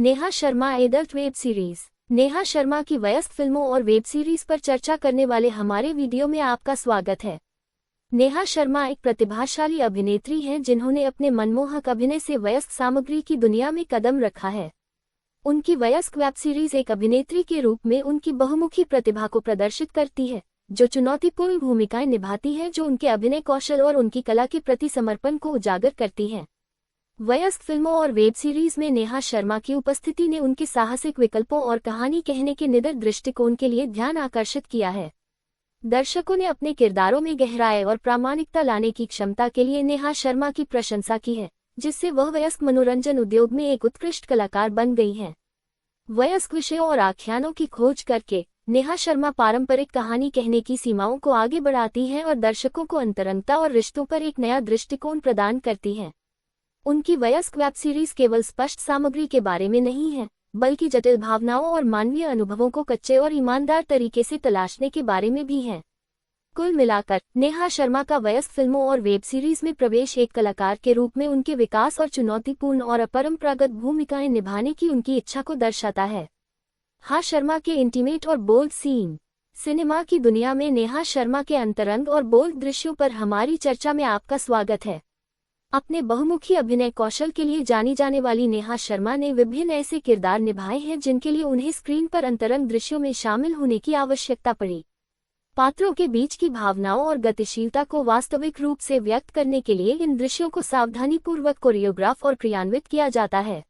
Neha Sharma adult web series. Neha Sharma की वयस्क फिल्मों और वेब सीरीज पर चर्चा करने वाले हमारे वीडियो में आपका स्वागत है। नेहा शर्मा एक प्रतिभाशाली अभिनेत्री हैं जिन्होंने अपने मनमोहक अभिनय से वयस्क सामग्री की दुनिया में कदम रखा है। उनकी वयस्क वेब सीरीज एक अभिनेत्री के रूप में उनकी बहुमुखी प्रतिभा को प्रदर्शित करती है, जो चुनौतीपूर्ण भूमिकाएं निभाती है जो उनके अभिनय कौशल और उनकी कला के प्रति समर्पण को उजागर करती हैं। वयस्क फिल्मों और वेब सीरीज में नेहा शर्मा की उपस्थिति ने उनके साहसिक विकल्पों और कहानी कहने के निडर दृष्टिकोण के लिए ध्यान आकर्षित किया है। दर्शकों ने अपने किरदारों में गहराई और प्रामाणिकता लाने की क्षमता के लिए नेहा शर्मा की प्रशंसा की है, जिससे वह वयस्क मनोरंजन उद्योग में एक उत्कृष्ट कलाकार बन गई हैं। वयस्क विषयों और आख्यानों की खोज करके नेहा शर्मा पारंपरिक कहानी कहने की सीमाओं को आगे बढ़ाती हैं और दर्शकों को अंतरंगता और रिश्तों पर एक नया दृष्टिकोण प्रदान करती हैं। उनकी वयस्क वेब सीरीज केवल स्पष्ट सामग्री के बारे में नहीं है, बल्कि जटिल भावनाओं और मानवीय अनुभवों को कच्चे और ईमानदार तरीके से तलाशने के बारे में भी है। कुल मिलाकर नेहा शर्मा का वयस्क फिल्मों और वेब सीरीज में प्रवेश एक कलाकार के रूप में उनके विकास और चुनौतीपूर्ण और अपरंपरागत भूमिकाएं निभाने की उनकी इच्छा को दर्शाता है। नेहा शर्मा के इंटीमेट और बोल्ड सीन। सिनेमा की दुनिया में नेहा शर्मा के अंतरंग और बोल्ड दृश्यों पर हमारी चर्चा में आपका स्वागत है। अपने बहुमुखी अभिनय कौशल के लिए जानी जाने वाली नेहा शर्मा ने विभिन्न ऐसे किरदार निभाए हैं जिनके लिए उन्हें स्क्रीन पर अंतरंग दृश्यों में शामिल होने की आवश्यकता पड़ी। पात्रों के बीच की भावनाओं और गतिशीलता को वास्तविक रूप से व्यक्त करने के लिए इन दृश्यों को सावधानीपूर्वक कोरियोग्राफ और क्रियान्वित किया जाता है।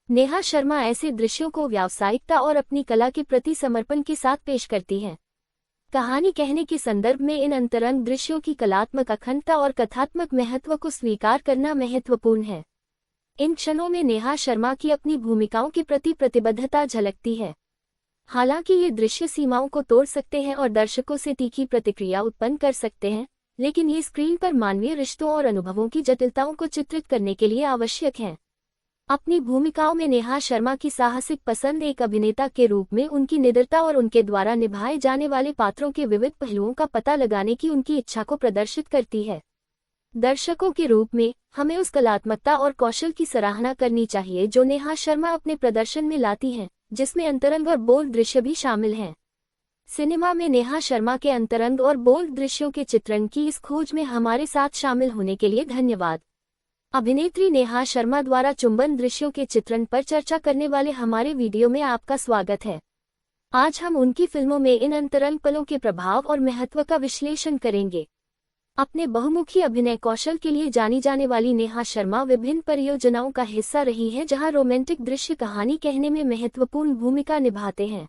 नेहा शर्मा ऐसे दृश्यों को व्यावसायिकता और अपनी कला के प्रति समर्पण के साथ पेश करती हैं। कहानी कहने के संदर्भ में इन अंतरंग दृश्यों की कलात्मक अखंडता और कथात्मक महत्व को स्वीकार करना महत्वपूर्ण है। इन क्षणों में नेहा शर्मा की अपनी भूमिकाओं के प्रति प्रतिबद्धता झलकती है। हालांकि ये दृश्य सीमाओं को तोड़ सकते हैं और दर्शकों से तीखी प्रतिक्रिया उत्पन्न कर सकते हैं, लेकिन ये स्क्रीन पर मानवीय रिश्तों और अनुभवों की जटिलताओं को चित्रित करने के लिए आवश्यक हैं। अपनी भूमिकाओं में नेहा शर्मा की साहसिक पसंद एक अभिनेता के रूप में उनकी निडरता और उनके द्वारा निभाए जाने वाले पात्रों के विविध पहलुओं का पता लगाने की उनकी इच्छा को प्रदर्शित करती है। दर्शकों के रूप में हमें उस कलात्मकता और कौशल की सराहना करनी चाहिए जो नेहा शर्मा अपने प्रदर्शन में लाती हैं, जिसमें अंतरंग और बोल्ड दृश्य भी शामिल हैं। सिनेमा में नेहा शर्मा के अंतरंग और बोल्ड दृश्यों के चित्रण की इस खोज में हमारे साथ शामिल होने के लिए धन्यवाद। अभिनेत्री नेहा शर्मा द्वारा चुंबन दृश्यों के चित्रण पर चर्चा करने वाले हमारे वीडियो में आपका स्वागत है। आज हम उनकी फिल्मों में इन अंतरंग पलों के प्रभाव और महत्व का विश्लेषण करेंगे। अपने बहुमुखी अभिनय कौशल के लिए जानी जाने वाली नेहा शर्मा विभिन्न परियोजनाओं का हिस्सा रही हैं जहां रोमांटिक दृश्य कहानी कहने में महत्वपूर्ण भूमिका निभाते हैं।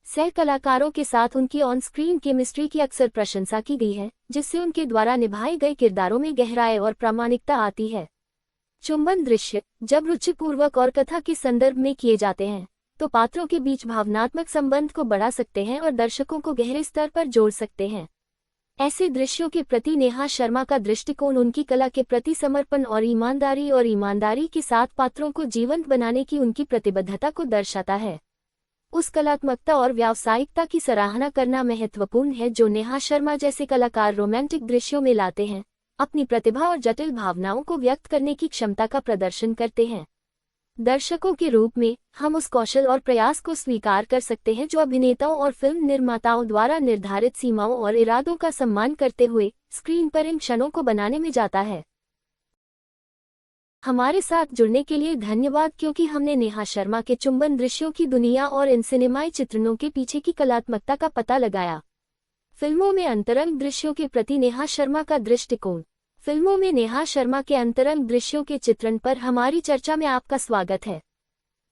सह कलाकारों के साथ उनकी ऑन स्क्रीन केमिस्ट्री की अक्सर प्रशंसा की गई है, जिससे उनके द्वारा निभाए गए किरदारों में गहराई और प्रामाणिकता आती है। चुंबन दृश्य जब रुचिपूर्वक और कथा के संदर्भ में किए जाते हैं तो पात्रों के बीच भावनात्मक संबंध को बढ़ा सकते हैं और दर्शकों को गहरे स्तर पर जोड़ सकते हैं। ऐसे दृश्यों के प्रति नेहा शर्मा का दृष्टिकोण उनकी कला के प्रति समर्पण और ईमानदारी के साथ पात्रों को जीवंत बनाने की उनकी प्रतिबद्धता को दर्शाता है। उस कलात्मकता और व्यावसायिकता की सराहना करना महत्वपूर्ण है जो नेहा शर्मा जैसे कलाकार रोमांटिक दृश्यों में लाते हैं, अपनी प्रतिभा और जटिल भावनाओं को व्यक्त करने की क्षमता का प्रदर्शन करते हैं। दर्शकों के रूप में हम उस कौशल और प्रयास को स्वीकार कर सकते हैं जो अभिनेताओं और फिल्म निर्माताओं द्वारा निर्धारित सीमाओं और इरादों का सम्मान करते हुए स्क्रीन पर इन क्षणों को बनाने में जाता है। हमारे साथ जुड़ने के लिए धन्यवाद, क्योंकि हमने नेहा शर्मा के चुंबन दृश्यों की दुनिया और इन सिनेमाई चित्रणों के पीछे की कलात्मकता का पता लगाया। फिल्मों में अंतरंग दृश्यों के प्रति नेहा शर्मा का दृष्टिकोण। फिल्मों में नेहा शर्मा के अंतरंग दृश्यों के चित्रण पर हमारी चर्चा में आपका स्वागत है।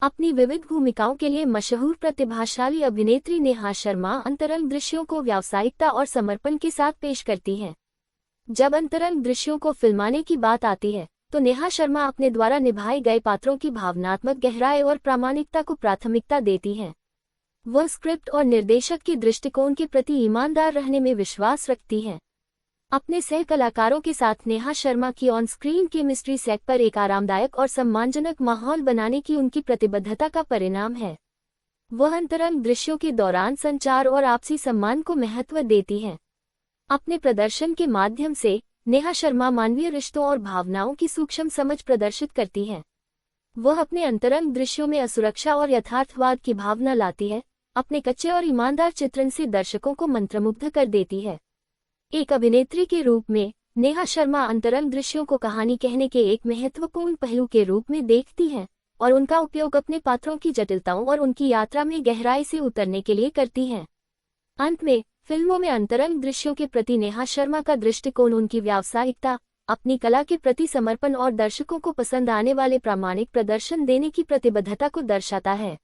अपनी विविध भूमिकाओं के लिए मशहूर प्रतिभाशाली अभिनेत्री नेहा शर्मा अंतरंग दृश्यों को व्यावसायिकता और समर्पण के साथ पेश करती हैं। जब अंतरंग दृश्यों को फिल्माने की बात आती है तो नेहा शर्मा अपने द्वारा निभाए गए पात्रों की भावनात्मक गहराई और प्रामाणिकता को प्राथमिकता देती हैं। वह स्क्रिप्ट और निर्देशक के दृष्टिकोण के प्रति ईमानदार रहने में विश्वास रखती हैं। अपने सह कलाकारों के साथ नेहा शर्मा की ऑन स्क्रीन केमिस्ट्री सेट पर एक आरामदायक और सम्मानजनक माहौल बनाने की उनकी प्रतिबद्धता का परिणाम है। वह अंतरंग दृश्यों के दौरान संचार और आपसी सम्मान को महत्व देती हैं। अपने प्रदर्शन के माध्यम से नेहा शर्मा मानवीय रिश्तों और भावनाओं की सूक्ष्म समझ प्रदर्शित करती हैं। वह अपने अंतरंग दृश्यों में असुरक्षा और यथार्थवाद की भावना लाती है, अपने कच्चे और ईमानदार चित्रण से दर्शकों को मंत्रमुग्ध कर देती है। एक अभिनेत्री के रूप में नेहा शर्मा अंतरंग दृश्यों को कहानी कहने के एक महत्वपूर्ण पहलू के रूप में देखती हैं और उनका उपयोग अपने पात्रों की जटिलताओं और उनकी यात्रा में गहराई से उतरने के लिए करती हैं। अंत में, फिल्मों में अंतरंग दृश्यों के प्रति नेहा शर्मा का दृष्टिकोण उनकी व्यावसायिकता, अपनी कला के प्रति समर्पण और दर्शकों को पसंद आने वाले प्रामाणिक प्रदर्शन देने की प्रतिबद्धता को दर्शाता है।